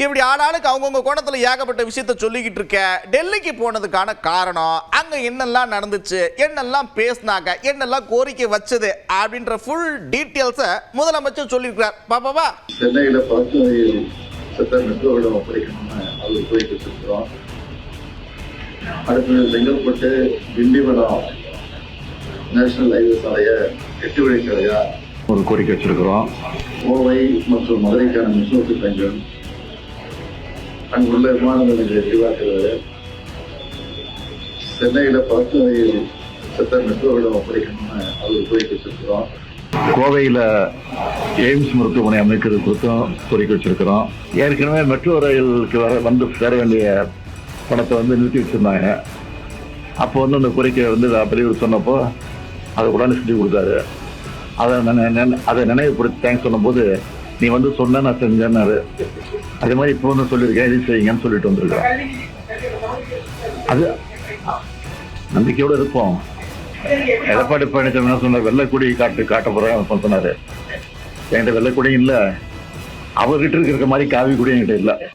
இப்படி ஆளாளுக்கு அவங்கவுங்க கோணத்தில் ஏகப்பட்ட விஷயத்த சொல்லிக்கிட்டு இருக்க. டெல்லிக்கு போனதுக்கான காரணம், அங்க என்னெல்லாம் நடந்துச்சு, என்னெல்லாம் பேசினாங்க, என்னெல்லாம் கோரிக்கை வச்சது அப்படின்ற ஃபுல் டீட்டெயில்ஸை முதலமைச்சர் சொல்லியிருக்கிறார். பாப்பாவா சென்னையில் பார்த்து மெட்ரோவிடம் ஒப்படைக்கணும்னு அவர் கோரிக்கை வச்சிருக்கிறோம். அடுத்தது செங்கல்பட்டு திண்டிவனம் நேஷனல் ஹைவே சாலையை 8 வழிச்சாலையா ஒரு கோரிக்கை வச்சிருக்கிறோம். கோவை மற்றும் மதுரைக்கான மின்சார திட்டங்கள், அங்குள்ள விமான நிலையங்களை விரிவாக்குவது, சென்னையில் பார்த்து மெட்ரோவிடம் ஒப்படைக்கணும்னு அவர் கோரிக்கை வச்சிருக்கிறோம். கோவையில் எய்ம்ஸ் மருத்துவமனை அமைக்கிறது குறித்தும் கோரிக்கை வச்சிருக்கிறோம். ஏற்கனவே மெட்ரோ ரயிலுக்கு வந்து சேர வேண்டிய பணத்தை நிறுத்தி வச்சிருந்தாங்க. அப்போ அந்த கோரிக்கை பெரியவர் சொன்னப்போ அதை உடனே செஞ்சு கொடுத்தாரு. அதை நினைவுபடுத்தி தேங்க்ஸ் சொன்னபோது நீ சொன்ன நான் செஞ்சேன்னாரு. அதே மாதிரி இப்போ சொல்லியிருக்கேன், இது செய்யுங்கன்னு சொல்லிட்டு வந்திருக்கேன். அது நம்பிக்கையோடு இருப்போம். எடப்பாடி பழனிசாமி என்ன சொன்னார், வெள்ளைக்குடி காட்ட போறேன் சொன்னாரு. என்கிட்ட வெள்ளைக்குடியும் இல்லை, அவர்கிட்ட இருக்கிற மாதிரி காவி கூட என்கிட்ட இல்லை.